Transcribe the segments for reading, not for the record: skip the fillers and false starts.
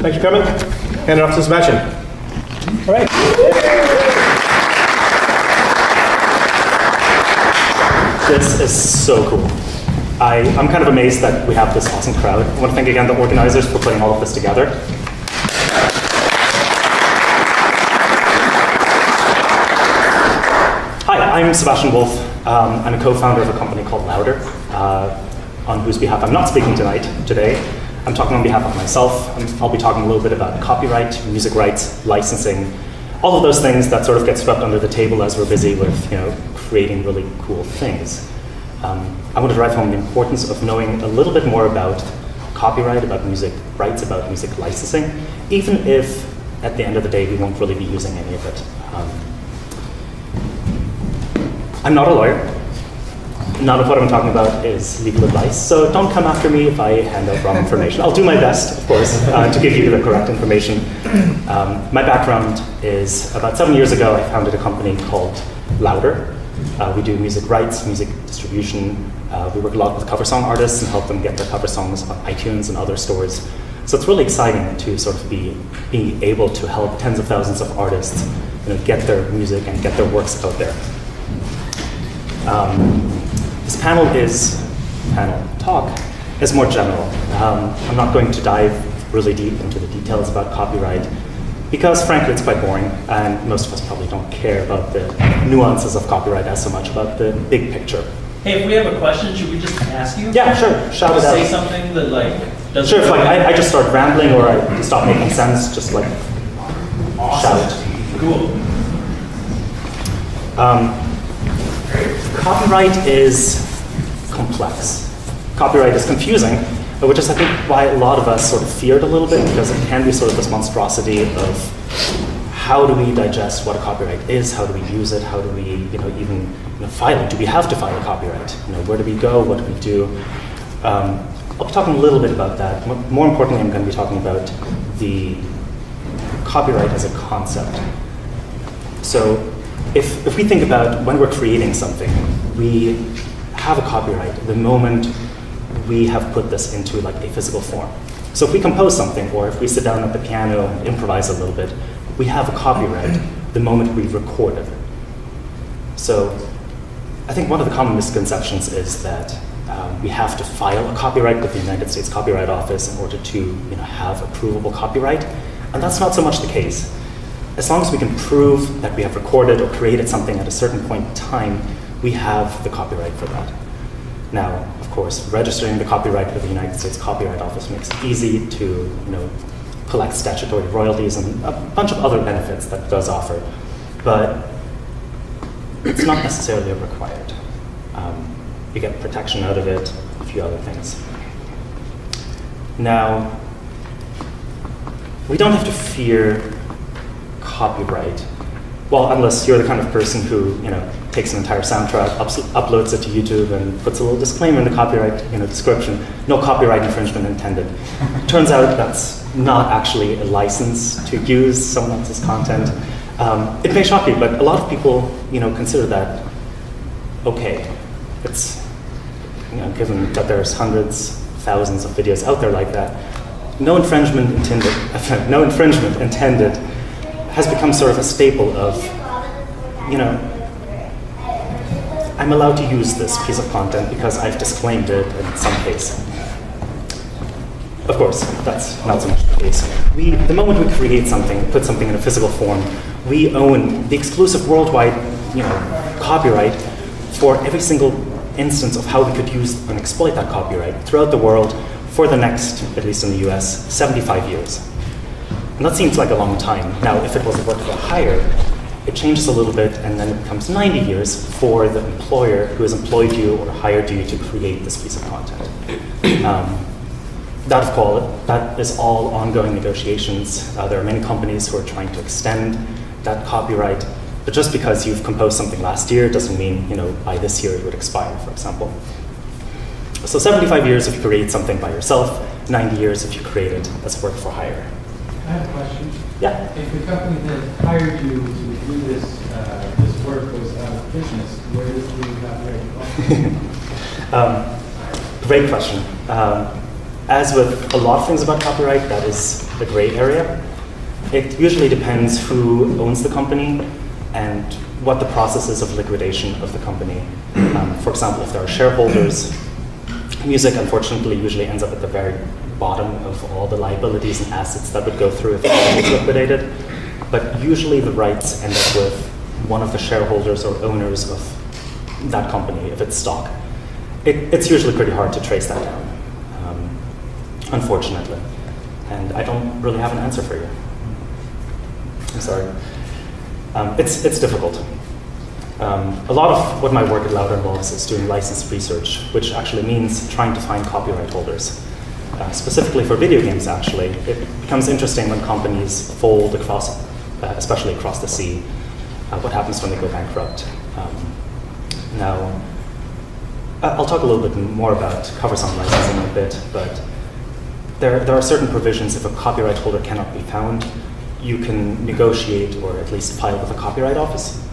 Thanks for coming. Hand it off to Sebastian. All right. This is so cool. I'm kind of amazed that we have this awesome crowd. I want to thank again the organizers for putting all of this together. Hi, I'm SebastianWolff. I'm a co-founder of a company called Louder, on whose behalf I'm not speaking today. I'm talking on behalf of myself. I'll be talking a little bit about copyright, music rights, licensing, all of those things that sort of get swept under the table as we're busy with, creating really cool things. I want to drive home the importance of knowing a little bit more about copyright, about music rights, about music licensing, even if at the end of the day we won't really be using any of it. I'm not a lawyer. None of what I'm talking about is legal advice, so don't come after me if I hand out wrong information. I'll do my best, of course, to give you the correct information. My background is about 7 years ago, I founded a company called Louder. We do music rights, music distribution. We work a lot with cover song artists and help them get their cover songs on iTunes and other stores. So it's really exciting to sort of be able to help tens of thousands of artists get their music and get their works out there. This panel talk is more general. I'm not going to dive really deep into the details about copyright because frankly it's quite boring and most of us probably don't care about the nuances of copyright as so much about the big picture. Hey, if we have a question, should we just ask you? Yeah, sure, shout it out. Say something that doesn't... Sure, if I just start rambling or I stop making sense, just awesome. Shout. Cool. Copyright is complex. Copyright is confusing, which is I think why a lot of us sort of fear it a little bit because it can be sort of this monstrosity of how do we digest what a copyright is, how do we use it, how do we even file it? Do we have to file a copyright? Where do we go? What do we do? I'll be talking a little bit about that. More importantly, I'm going to be talking about the copyright as a concept. So if we think about when we're creating something, we have a copyright the moment we have put this into a physical form. So if we compose something, or if we sit down at the piano and improvise a little bit, we have a copyright the moment we record it. So I think one of the common misconceptions is that we have to file a copyright with the United States Copyright Office in order to have a provable copyright, and that's not so much the case. As long as we can prove that we have recorded or created something at a certain point in time, we have the copyright for that. Now, of course, registering the copyright with the United States Copyright Office makes it easy to collect statutory royalties and a bunch of other benefits that it does offer, but it's not necessarily required. You get protection out of it, a few other things. Now, we don't have to fear copyright. Well, unless you're the kind of person who takes an entire soundtrack, uploads it to YouTube, and puts a little disclaimer in the copyright description: no copyright infringement intended. Turns out that's not actually a license to use someone else's content. It may shock you, but a lot of people consider that okay. It's given that there's hundreds, thousands of videos out there like that, no infringement intended has become sort of a staple of, I'm allowed to use this piece of content because I've disclaimed it in some case. Of course, that's not so much the case. The moment we create something, put something in a physical form, we own the exclusive worldwide, copyright for every single instance of how we could use and exploit that copyright throughout the world for the next, at least in the US, 75 years. And that seems like a long time. Now, if it was a work for hire, it changes a little bit, and then it becomes 90 years for the employer who has employed you or hired you to create this piece of content. That is all ongoing negotiations. There are many companies who are trying to extend that copyright, but just because you've composed something last year doesn't mean by this year it would expire, for example. So 75 years if you create something by yourself, 90 years if you create it as work for hire. I have a question. Yeah. If the company that hired you to do this work was out of business, where does the copyright go? Great question. as with a lot of things about copyright, that is a gray area. It usually depends who owns the company and what the process is of liquidation of the company. For example, if there are shareholders, music unfortunately usually ends up at the very bottom of all the liabilities and assets that would go through if the company is liquidated. But usually the rights end up with one of the shareholders or owners of that company, if it's stock. It's usually pretty hard to trace that down, unfortunately. And I don't really have an answer for you. I'm sorry. It's difficult. A lot of what my work at Louder involves is doing license research, which actually means trying to find copyright holders. Specifically for video games, actually, it becomes interesting when companies fold across, especially across the sea. What happens when they go bankrupt? Now, I'll talk a little bit more about cover song licensing in a bit, but there are certain provisions. If a copyright holder cannot be found, you can negotiate or at least file with a copyright office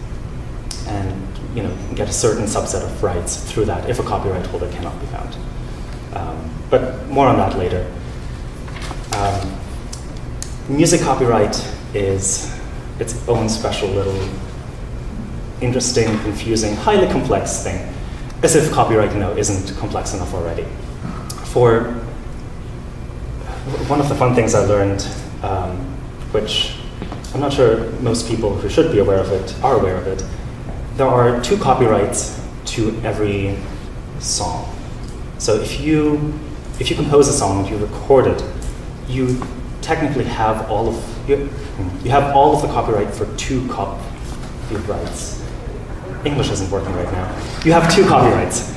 and get a certain subset of rights through that if a copyright holder cannot be found. But more on that later. Music copyright is its own special little interesting, confusing, highly complex thing, as if copyright isn't complex enough already. For one of the fun things I learned, which I'm not sure most people who should be aware of it are aware of it, there are 2 copyrights to every song. So if you compose a song and you record it, you technically have all of you have all of the copyright for 2 copyrights. English isn't working right now. You have 2 copyrights.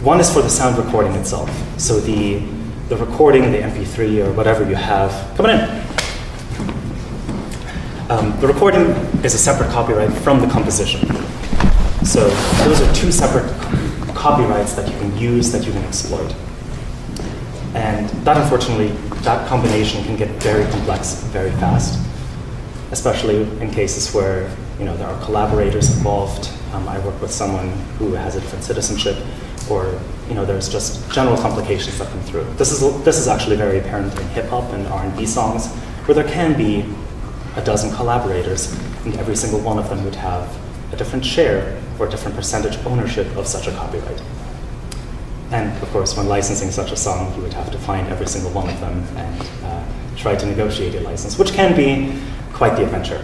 One is for the sound recording itself. So the recording, the MP3 or whatever you have. Come on in. The recording is a separate copyright from the composition. So those are 2 separate copyrights that you can use, that you can exploit. And that, unfortunately, that combination can get very complex very fast, especially in cases where there are collaborators involved. I work with someone who has a different citizenship, or there's just general complications that come through. This is actually very apparent in hip hop and R&B songs, where there can be a dozen collaborators, and every single one of them would have a different share or a different percentage ownership of such a copyright. And of course, when licensing such a song, you would have to find every single one of them and try to negotiate a license, which can be quite the adventure.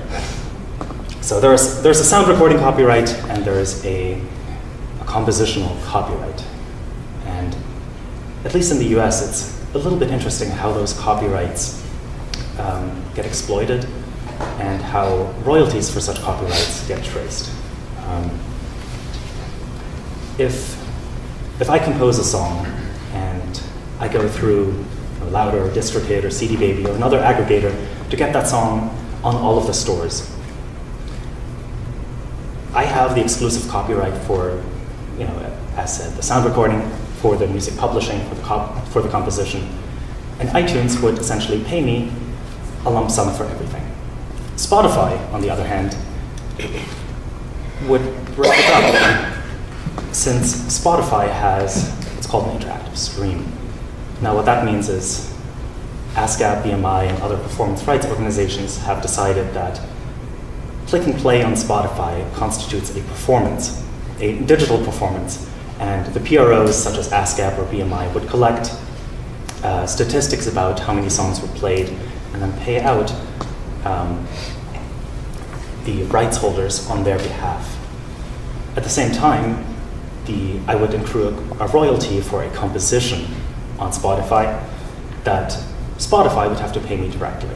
So there's a sound recording copyright, and there's a compositional copyright. And at least in the US, it's a little bit interesting how those copyrights get exploited and how royalties for such copyrights get traced. If I compose a song and I go through Louder or DistroKid or CD Baby or another aggregator to get that song on all of the stores, I have the exclusive copyright for, as said, the sound recording, for the music publishing, for the composition. And iTunes would essentially pay me a lump sum for everything. Spotify, on the other hand, would break it up, since Spotify has what's called an interactive stream. Now, what that means is ASCAP, BMI, and other performance rights organizations have decided that clicking play on Spotify constitutes a performance, a digital performance, and the PROs such as ASCAP or BMI would collect statistics about how many songs were played and then pay out the rights holders on their behalf. At the same time, I would accrue a royalty for a composition on Spotify that Spotify would have to pay me directly.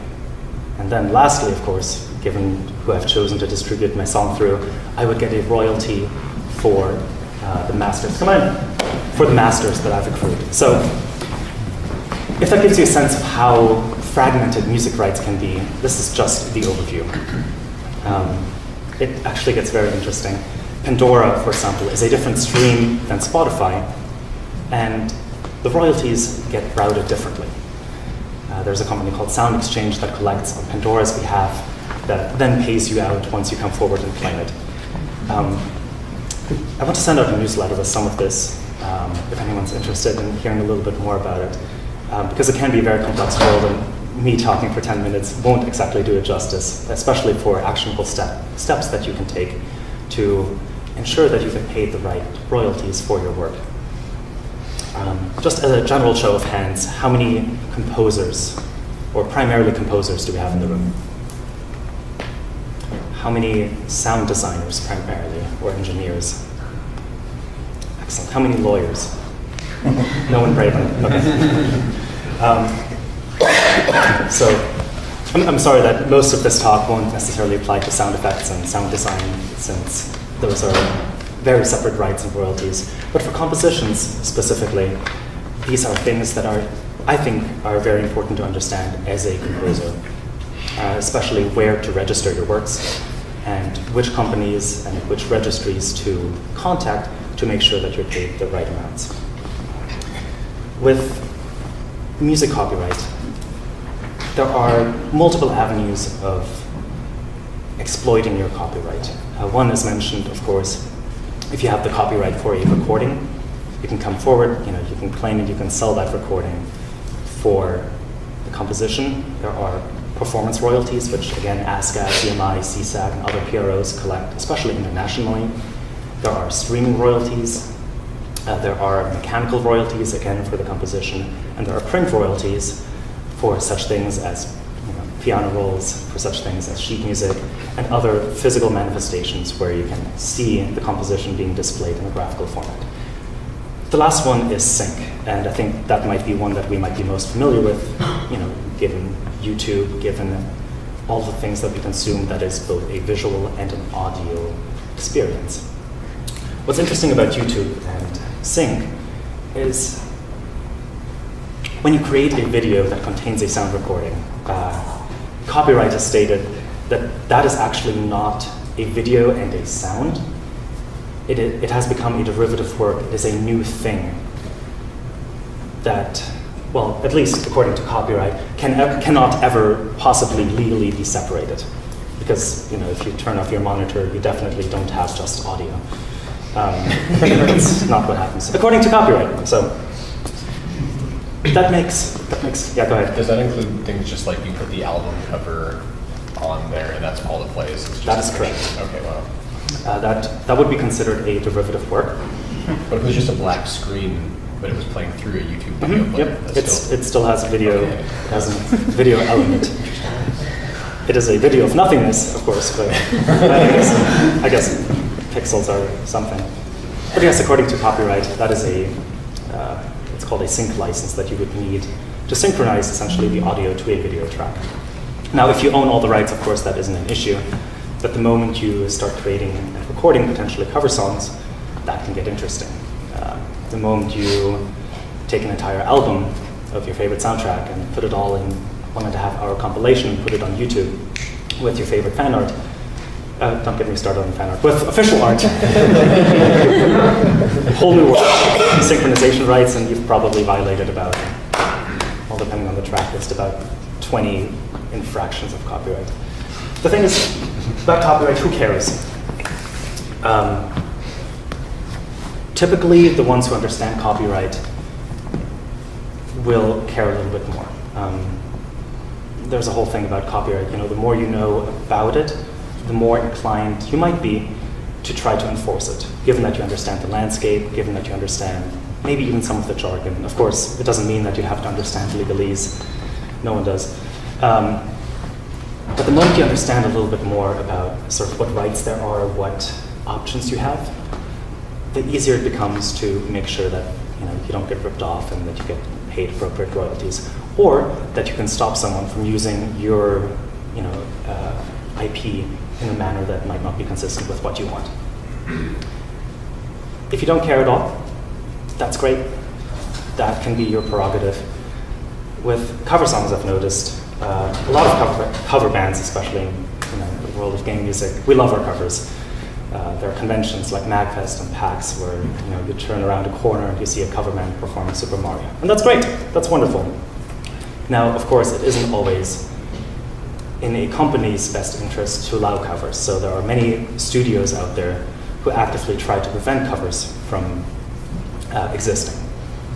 And then lastly, of course, given who I've chosen to distribute my song through, I would get a royalty for the masters. Come on, for the masters that I've accrued. So if that gives you a sense of how fragmented music rights can be, this is just the overview. It actually gets very interesting. Pandora, for example, is a different stream than Spotify, and the royalties get routed differently. There's a company called Sound Exchange that collects on Pandora's behalf that then pays you out once you come forward and claim it. I want to send out a newsletter with some of this, if anyone's interested in hearing a little bit more about it. because it can be a very complex world, and me talking for 10 minutes won't exactly do it justice, especially for actionable steps that you can take to ensure that you get paid the right royalties for your work. Just as a general show of hands, how many composers, or primarily composers, do we have in the room? How many sound designers primarily, or engineers? Excellent. How many lawyers? No one brave enough. Okay. So I'm sorry that most of this talk won't necessarily apply to sound effects and sound design, since those are very separate rights and royalties. But for compositions specifically, these are things that I think are very important to understand as a composer, especially where to register your works and which companies and which registries to contact to make sure that you're paid the right amounts. With music copyright, there are multiple avenues of exploiting your copyright. One is mentioned, of course, if you have the copyright for a recording, you can come forward, you can claim it, you can sell that recording for the composition. There are performance royalties, which again, ASCAP, BMI, CSAC, and other PROs collect, especially internationally. There are streaming royalties. There are mechanical royalties, again, for the composition. And there are print royalties for such things as piano rolls, for such things as sheet music, and other physical manifestations where you can see the composition being displayed in a graphical format. The last one is sync, and I think that might be one that we might be most familiar with, given YouTube, given all the things that we consume that is both a visual and an audio experience. What's interesting about YouTube and sync is when you create a video that contains a sound recording, copyright has stated that that is actually not a video and a sound. It has become a derivative work. It is a new thing that, well, at least according to copyright, cannot ever possibly legally be separated. Because if you turn off your monitor, you definitely don't have just audio. That's not what happens according to copyright. So that makes yeah. Go ahead. Does that include things just like you put the album cover on there and that's all it plays? It's just that is correct. Okay, wow. That would be considered a derivative work. But if it was just a black screen, but it was playing through a YouTube video player, Yep, that's it still has a video. Okay. It has a video element. It is a video of nothingness, of course, but I guess pixels are something. But yes, according to copyright, that is it's called a sync license that you would need to synchronize essentially the audio to a video track. Now, if you own all the rights, of course, that isn't an issue. But the moment you start creating and recording potentially cover songs, that can get interesting. The moment you take an entire album of your favorite soundtrack and put it all in 1.5-hour compilation, put it on YouTube with your favorite fan art. Don't get me started on fan art. With official art. A whole new world. Synchronization rights, and you've probably violated about, well, depending on the track list, about 20 infractions of copyright. The thing is, about copyright, who cares? Typically, the ones who understand copyright will care a little bit more. There's a whole thing about copyright. The more you know about it, the more inclined you might be to try to enforce it, given that you understand the landscape, given that you understand maybe even some of the jargon. Of course, it doesn't mean that you have to understand legalese. No one does. But the moment you understand a little bit more about sort of what rights there are, what options you have, the easier it becomes to make sure that you don't get ripped off and that you get paid appropriate royalties, or that you can stop someone from using your IP in a manner that might not be consistent with what you want. If you don't care at all, that's great. That can be your prerogative. With cover songs, I've noticed a lot of cover bands, especially in the world of game music, we love our covers. There are conventions like MagFest and PAX where you turn around a corner and you see a cover band performing Super Mario. And that's great, that's wonderful. Now, of course, it isn't always in a company's best interest to allow covers. So there are many studios out there who actively try to prevent covers from existing.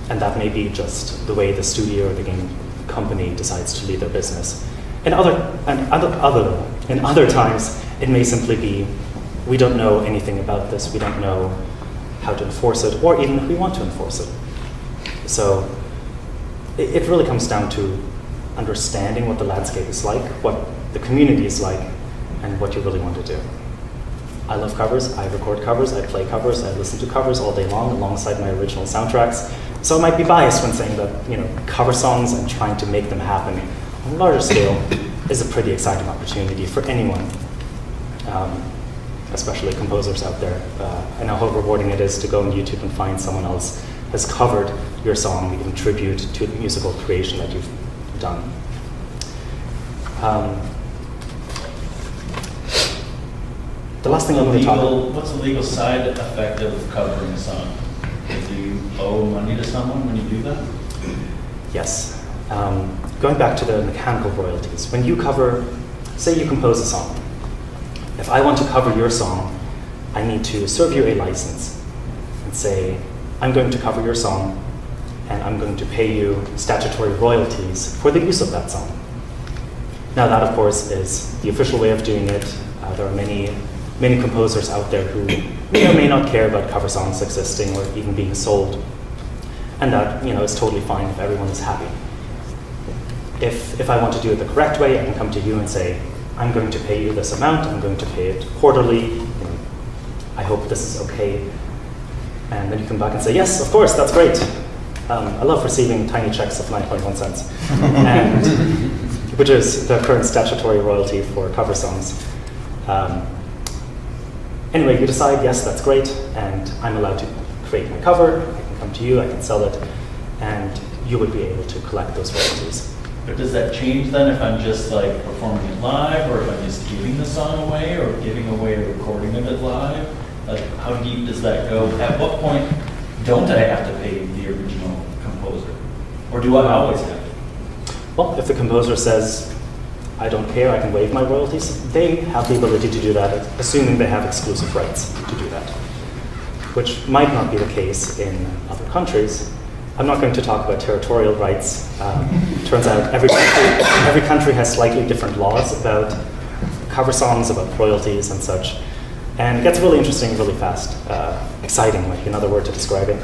And that may be just the way the studio or the game company decides to lead their business. In other times, it may simply be, we don't know anything about this, we don't know how to enforce it, or even if we want to enforce it. So it really comes down to understanding what the landscape is like, what the community is like, and what you really want to do. I love covers, I record covers, I play covers, I listen to covers all day long alongside my original soundtracks. So I might be biased when saying that, cover songs and trying to make them happen on a larger scale is a pretty exciting opportunity for anyone, especially composers out there. I know how rewarding it is to go on YouTube and find someone else has covered your song in tribute to the musical creation that you've done. The last thing I'm going to talk about. What's the legal side effect of covering a song? Do you owe money to someone when you do that? Yes. Going back to the mechanical royalties, when you cover, say you compose a song. If I want to cover your song, I need to serve you a license and say, I'm going to cover your song and I'm going to pay you statutory royalties for the use of that song. Now that, of course, is the official way of doing it. There are many composers out there who may or may not care about cover songs existing or even being sold. And that, is totally fine if everyone is happy. If I want to do it the correct way, I can come to you and say, I'm going to pay you this amount, I'm going to pay it quarterly, I hope this is okay. And then you come back and say, yes, of course, that's great. I love receiving tiny checks of 9.1 cents, and, which is the current statutory royalty for cover songs. Anyway, you decide, yes, that's great, and I'm allowed to create my cover, I can come to you, I can sell it, and you would be able to collect those royalties. But does that change then if I'm just like performing it live, or if I'm just giving the song away, or giving away a recording of it live? Like, how deep does that go? At what point don't I have to pay the original composer? Or do I always have to? Well, if the composer says, I don't care, I can waive my royalties, they have the ability to do that, assuming they have exclusive rights to do that, which might not be the case in other countries. I'm not going to talk about territorial rights. Turns out every country has slightly different laws about cover songs, about royalties and such. And it gets really interesting really fast. Exciting might be another word to describe it.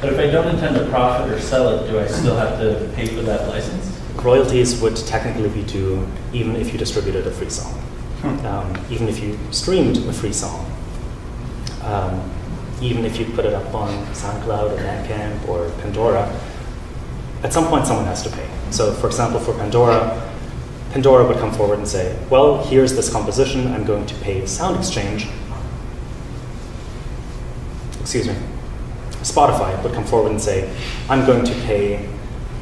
But if I don't intend to profit or sell it, do I still have to pay for that license? Royalties would technically be due even if you distributed a free song. Even if you streamed a free song. Even if you put it up on SoundCloud or Bandcamp or Pandora, at some point someone has to pay. So for example, for Pandora would come forward and say, well, here's this composition, I'm going to pay Sound Exchange. Excuse me. Spotify would come forward and say, I'm going to pay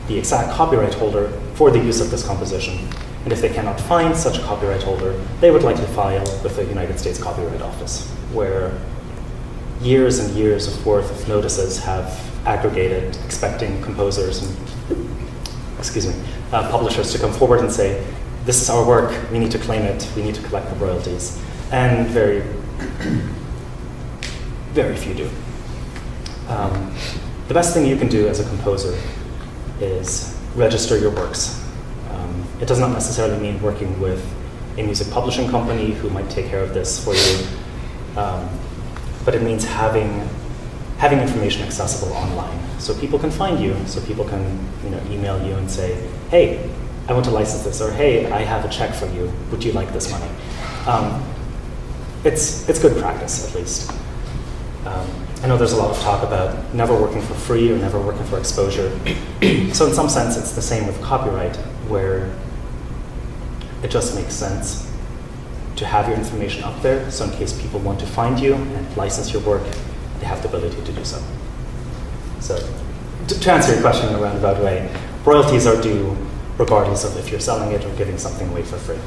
the exact copyright holder for the use of this composition. And if they cannot find such a copyright holder, they would likely file with the United States Copyright Office, where years and years of worth of notices have aggregated, expecting composers and publishers to come forward and say, this is our work, we need to claim it, we need to collect the royalties. And very, very few do. The best thing you can do as a composer is register your works. It does not necessarily mean working with a music publishing company who might take care of this for you. But it means having information accessible online, so people can find you, so people can email you and say, hey, I want to license this, or hey, I have a check for you, would you like this money? It's good practice, at least. I know there's a lot of talk about never working for free or never working for exposure. So in some sense, it's the same with copyright, where it just makes sense to have your information up there, so in case people want to find you and license your work, they have the ability to do so. So, to answer your question in a roundabout way, royalties are due regardless of if you're selling it or giving something away for free.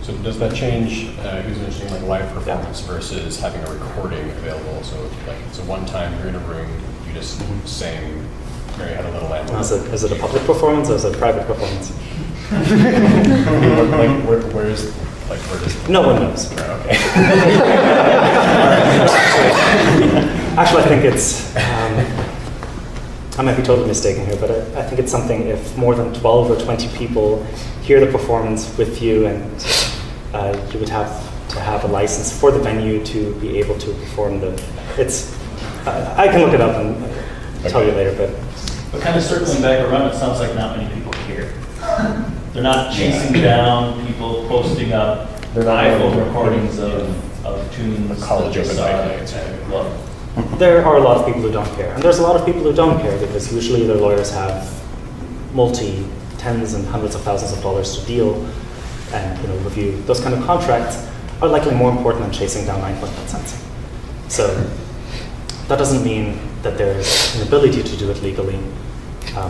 So does that change, you was mentioning like live performance versus having a recording available? So like it's a one-time, you're in a room, you just sing Mary Had a Little Lamb. Is it a public performance or is it a private performance? Like, where's Like, where does it? No one knows. Okay. Actually, I think it's, I might be totally mistaken here, but I think it's something if more than 12 or 20 people hear the performance with you, and you would have to have a license for the venue to be able to perform I can look it up and tell you later, But kind of circling back around, it sounds like not many people care. They're not chasing down people posting up iPhone recordings of tunes. College that they open saw mic nights. and love. there are a lot of people who don't care. And there's a lot of people who don't care because usually their lawyers have tens and hundreds of thousands of dollars to deal and review. Those kind of contracts are likely more important than chasing down 9.9 cents. So that doesn't mean that there's an ability to do it legally.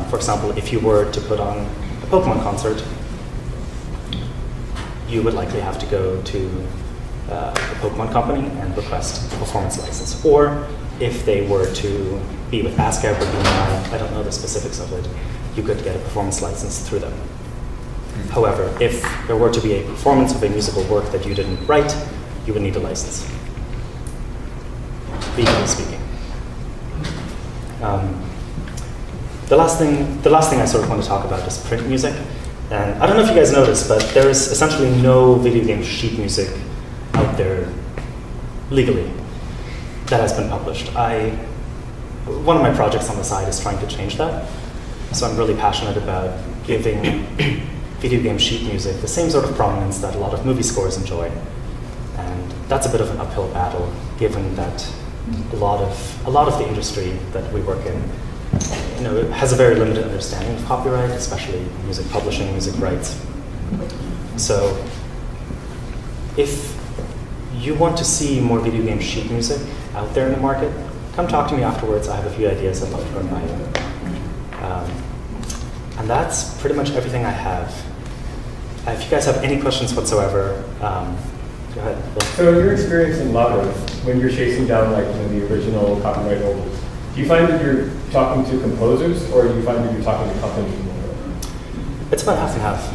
For example, if you were to put on a Pokemon concert, you would likely have to go to the Pokemon company and request a performance license. Or if they were to be with ASCAP or BNI, I don't know the specifics of it, you could get a performance license through them. However, if there were to be a performance of a musical work that you didn't write, you would need a license, legally speaking. The last thing I sort of want to talk about is print music. And I don't know if you guys noticed, but there is essentially no video game sheet music out there legally that has been published. One of my projects on the side is trying to change that. So I'm really passionate about giving video game sheet music the same sort of prominence that a lot of movie scores enjoy. And that's a bit of an uphill battle, given that a lot of the industry that we work in has a very limited understanding of copyright, especially music publishing, music rights. So if you want to see more video game sheet music out there in the market, come talk to me afterwards. I have a few ideas I'd love to run by you. And that's pretty much everything I have. If you guys have any questions whatsoever, go ahead. So your experience in Louder, when you're chasing down the original copyright holders, do you find that you're talking to composers, or do you find that you're talking to companies more? It's about half and half.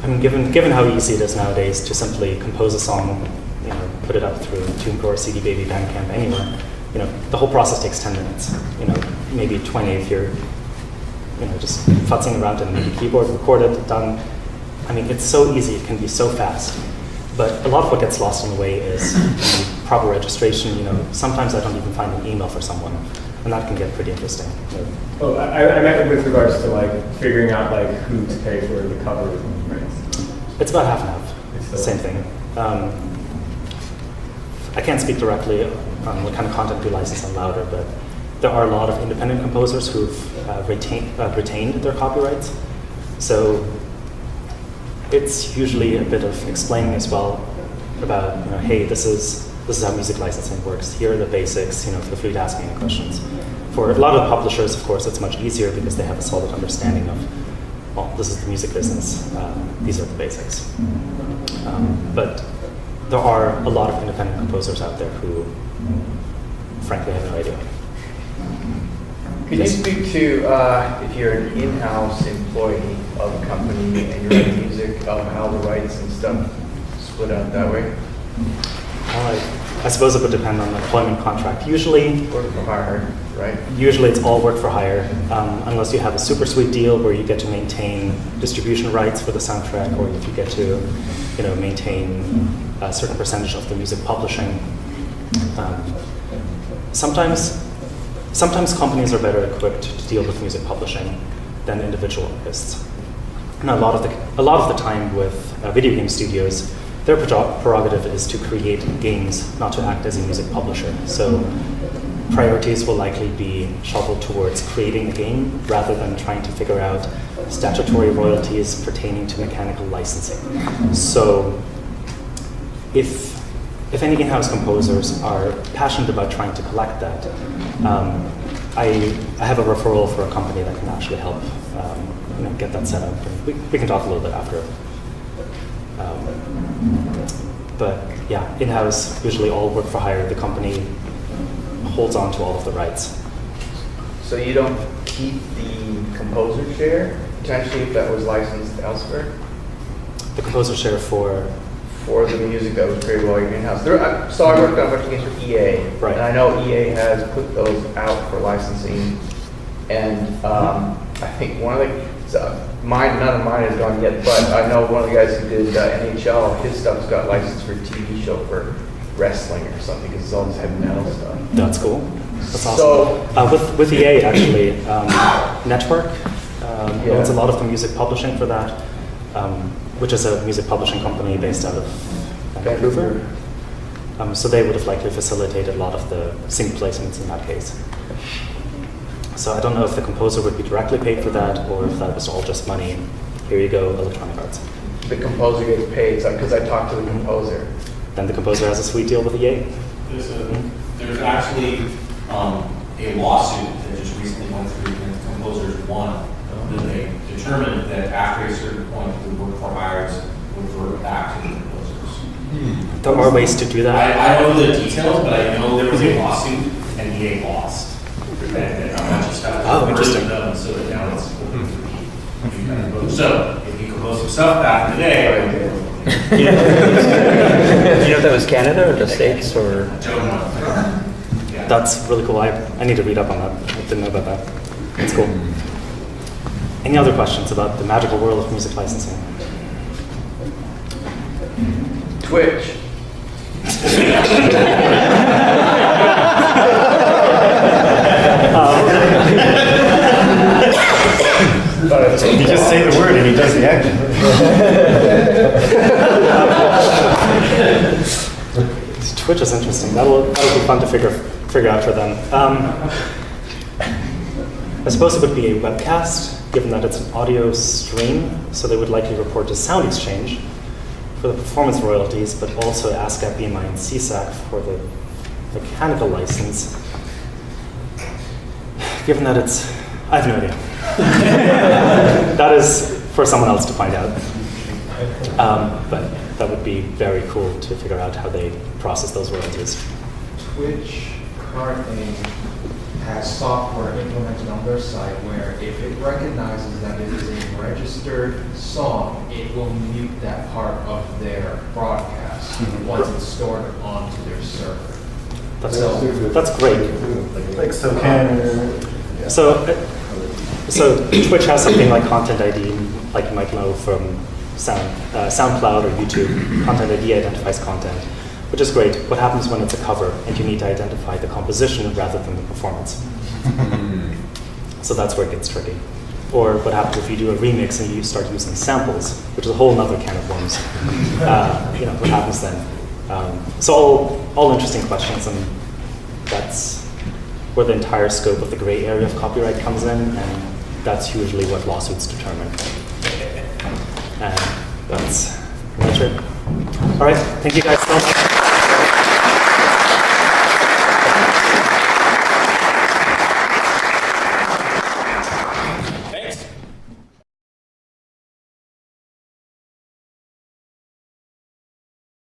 I mean, given how easy it is nowadays to simply compose a song, put it up through TuneCore, CD Baby, Bandcamp, anywhere, the whole process takes 10 minutes. Maybe 20 if you're, just futzing around in the keyboard, record it, done. I mean, it's so easy, it can be so fast. But a lot of what gets lost on the way is the proper registration. Sometimes I don't even find an email for someone, and that can get pretty interesting. Oh, I meant with regards to figuring out who to pay for the cover rights. It's about half and half. It's the same thing. I can't speak directly on what kind of content we license on Louder, but there are a lot of independent composers who've retained their copyrights. So it's usually a bit of explaining as well about, hey, this is how music licensing works. Here are the basics. Feel free to ask me any questions. For a lot of publishers, of course, it's much easier because they have a solid understanding of, well, this is the music business. These are the basics. But there are a lot of independent composers out there who, frankly, have no idea. Could you speak to, if you're an in-house employee of a company and you're writing music, how the rights and stuff split out that way? I suppose it would depend on the employment contract. Usually, Work for hire, right? Usually it's all work for hire, unless you have a super sweet deal where you get to maintain distribution rights for the soundtrack, or if you get to, maintain a certain percentage of the music publishing. Sometimes companies are better equipped to deal with music publishing than individual artists. And a lot of the time with video game studios, their prerogative is to create games, not to act as a music publisher. So priorities will likely be shoveled towards creating a game rather than trying to figure out statutory royalties pertaining to mechanical licensing. So if any in-house composers are passionate about trying to collect that, I have a referral for a company that can actually help get that set up. And we can talk a little bit after. But yeah, in-house, usually all work for hire. The company holds on to all of the rights. So you don't keep the composer share, potentially, if that was licensed elsewhere? the composer share for. For the music that was created while you're in-house. So I worked on a bunch of games for EA. Right. And I know EA has put those out for licensing. And I think one of the, none of mine has gone yet, but I know one of the guys who did NHL, his stuff's got licensed for a TV show for wrestling or something, because it's all this heavy metal stuff. That's cool. That's awesome. So, with EA, actually, Network owns a Yeah. lot of the music publishing for that, which is a music publishing company based out of Vancouver. So they would have likely facilitated a lot of the sync placements in that case. So I don't know if the composer would be directly paid for that, or if that was all just money. Here you go, Electronic Arts. the composer gets paid, because I talked to the composer. Then the composer has a sweet deal with EA. There's actually a lawsuit that just recently went through, and the composers won. That they determined that after a certain point, the work for hires would revert back to the composers. There are ways to do that. I don't know the details, but I know there was a lawsuit and EA lost. And a bunch of stuff Oh, was interesting. done, so that now it's so if he composed some stuff back in the day, Do you know if that was Canada or the States or? Joe won. Yeah. That's really cool. I need to read up on that. I didn't know about that. That's cool. Any other questions about the magical world of music licensing? Twitch. You just say the word and he does the action. Twitch is interesting. That'll be fun to figure out for them. I suppose it would be a webcast, given that it's an audio stream, so they would likely report to Sound Exchange for the performance royalties, but also ASCAP, BMI, and CSAC for the mechanical license. Given that it's, I have no idea. That is for someone else to find out. But that would be very cool to figure out how they process those royalties. Twitch currently has software implemented on their site where if it recognizes that it is a registered song, it will mute that part of their broadcast once it's stored onto their server. That's great. Like SoCan or... So Twitch has something like Content ID, like you might know from SoundCloud or YouTube. Content ID identifies content, which is great. What happens when it's a cover and you need to identify the composition rather than the performance? So that's where it gets tricky. Or what happens if you do a remix and you start using samples, which is a whole other can of worms. What happens then? So all interesting questions, and that's where the entire scope of the gray area of copyright comes in, and that's usually what lawsuits determine. And that's it. All right, thank you guys so much.